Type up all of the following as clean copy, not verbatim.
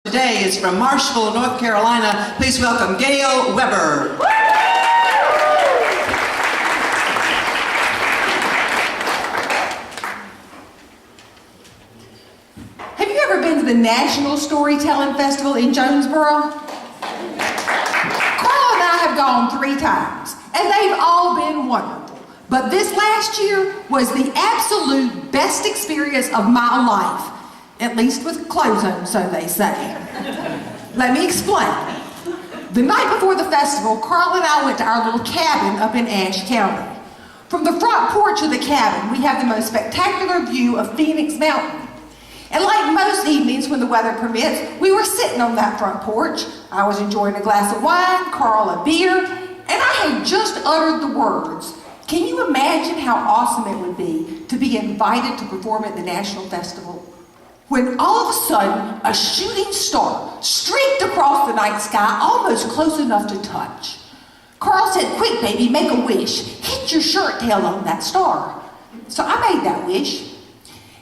Today is from Marshall, North Carolina. Please welcome Gayle Webber. Have you ever been to the National Storytelling Festival in Jonesboro? Carl and I have gone 3 times, and they've all been wonderful. But this last year was the absolute best experience of my life. At least with clothes on, so they say. Let me explain. The night before the festival, Carl and I went to our little cabin up in Ashe County. From the front porch of the cabin, we have the most spectacular view of Phoenix Mountain. And like most evenings when the weather permits, we were sitting on that front porch. I was enjoying a glass of wine, Carl a beer, and I had just uttered the words, "Can you imagine how awesome it would be to be invited to perform at the National Festival?" When all of a sudden, a shooting star streaked across the night sky, almost close enough to touch. Carl said, "Quick, baby, make a wish. Hit your shirt tail on that star." So I made that wish.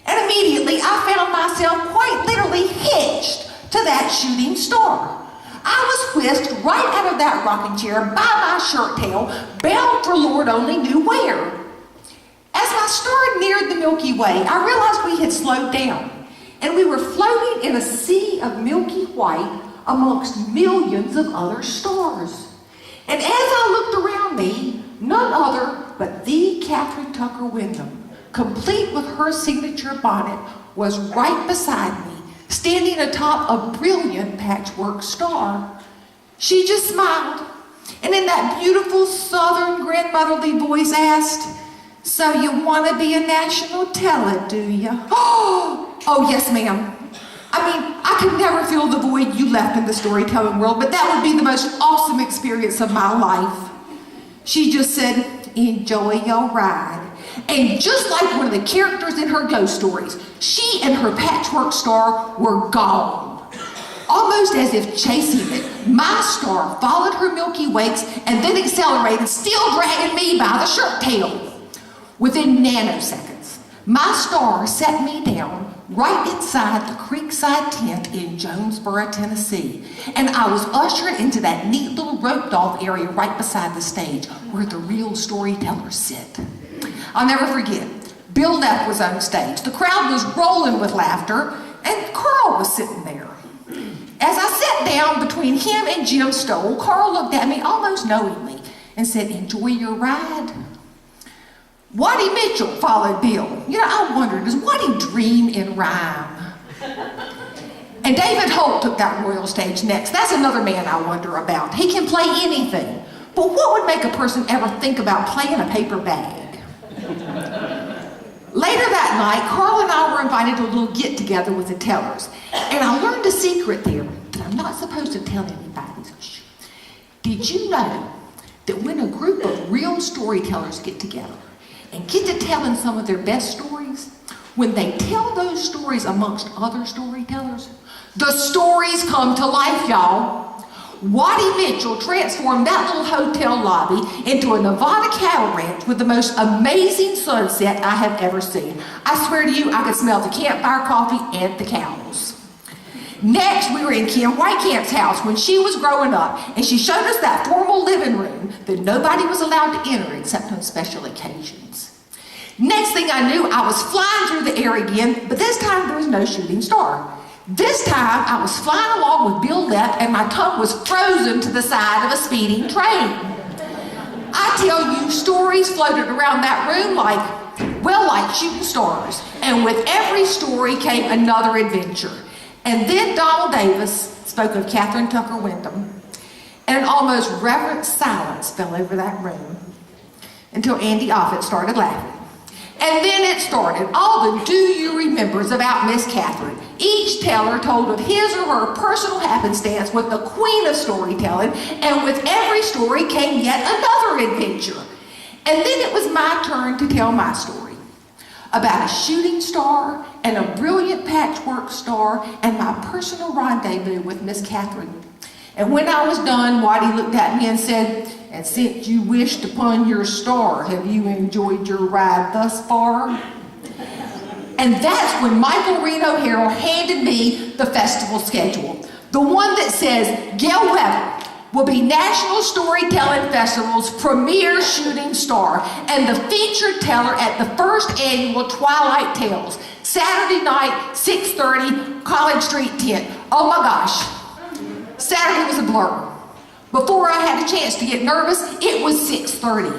And immediately, I found myself quite literally hitched to that shooting star. I was whisked right out of that rocking chair by my shirt tail, bound for Lord only knew where. As my star neared the Milky Way, I realized we had slowed down. And we were floating in a sea of milky white amongst millions of other stars. And as I looked around me, none other but the Catherine Tucker Wyndham, complete with her signature bonnet, was right beside me, standing atop a brilliant patchwork star. She just smiled, and in that beautiful southern grandmotherly voice asked, "So you want to be a national teller, do you?" Oh, yes, ma'am. I mean, I could never fill the void you left in the storytelling world, but that would be the most awesome experience of my life. She just said, "Enjoy your ride." And just like one of the characters in her ghost stories, she and her patchwork star were gone. Almost as if chasing it, my star followed her Milky Wakes and then accelerated, still dragging me by the shirt tail. Within nanoseconds, my star set me down right inside the Creekside tent in Jonesboro, Tennessee. And I was ushered into that neat little roped off area right beside the stage where the real storytellers sit. I'll never forget, Bill Neff was on stage. The crowd was rolling with laughter, and Carl was sitting there. As I sat down between him and Jim Stoll, Carl looked at me almost knowingly and said, "Enjoy your ride." Waddy Mitchell followed Bill. You know, I wondered, does Waddy dream in rhyme? And David Holt took that royal stage next. That's another man I wonder about. He can play anything. But what would make a person ever think about playing a paper bag? Later that night, Carl and I were invited to a little get-together with the tellers. And I learned a secret there that I'm not supposed to tell anybody. Did you know that when a group of real storytellers get together and get to telling some of their best stories, when they tell those stories amongst other storytellers, the stories come to life, y'all. Waddy Mitchell transformed that little hotel lobby into a Nevada cattle ranch with the most amazing sunset I have ever seen. I swear to you, I could smell the campfire coffee and the cows. Next, we were in Kim Whitecamp's house when she was growing up, and she showed us that formal living room that nobody was allowed to enter except on special occasions. Next thing I knew, I was flying through the air again, but this time there was no shooting star. This time, I was flying along with Bill Neff, and my tongue was frozen to the side of a speeding train. I tell you, stories floated around that room like shooting stars. And with every story came another adventure. And then Donald Davis spoke of Catherine Tucker Wyndham, and an almost reverent silence fell over that room until Andy Offit started laughing. And then it started, all the do you remembers about Miss Catherine. Each teller told of his or her personal happenstance with the queen of storytelling, and with every story came yet another adventure. And then it was my turn to tell my story about a shooting star and a brilliant patchwork star and my personal rendezvous with Miss Catherine. And when I was done, Waddy looked at me and said, "And since you wished upon your star, have you enjoyed your ride thus far?" And that's when Michael Reno Harrell handed me the festival schedule. The one that says, Gayle Webber will be National Storytelling Festival's premier shooting star and the featured teller at the first annual Twilight Tales, Saturday night, 6:30, College Street tent. Oh my gosh, Saturday was a blur. Before I had a chance to get nervous, it was 6:30.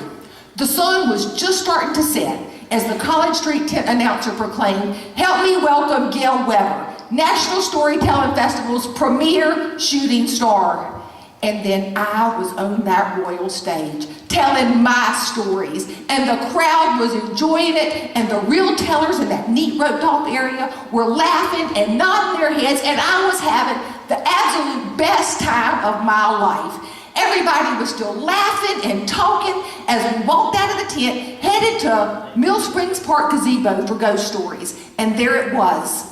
The sun was just starting to set as the College Street tent announcer proclaimed, "Help me welcome Gayle Webber, National Storytelling Festival's premier shooting star." And then I was on that royal stage telling my stories, and the crowd was enjoying it, and the real tellers in that neat roped off area were laughing and nodding their heads, and I was having the absolute best time of my life. Everybody was still laughing and talking as we walked out of the tent, headed to Mill Springs Park Gazebo for ghost stories. And there it was.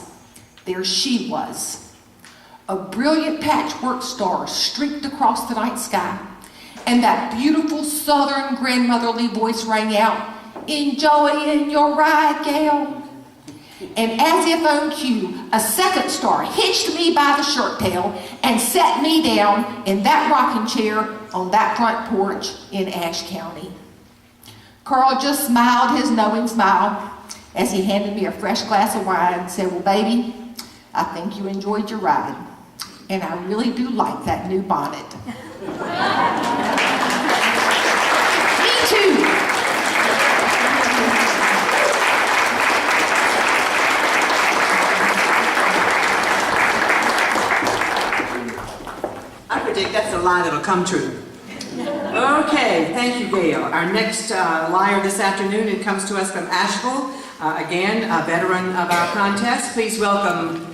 There she was. A brilliant patchwork star streaked across the night sky, and that beautiful southern grandmotherly voice rang out, "Enjoying your ride, Gayle?" And as if on cue, a second star hitched me by the shirt tail and set me down in that rocking chair on that front porch in Ashe County. Carl just smiled his knowing smile as he handed me a fresh glass of wine and said, "Well, baby, I think you enjoyed your ride. And I really do like that new bonnet." Me too. I predict that's a lie that'll come true. Okay, thank you, Gayle. Our next liar this afternoon, it comes to us from Asheville. Again, a veteran of our contest. Please welcome.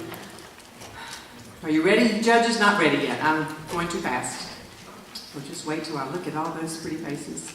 Are you ready? Judges, not ready yet. I'm going too fast. We'll just wait till I look at all those pretty faces.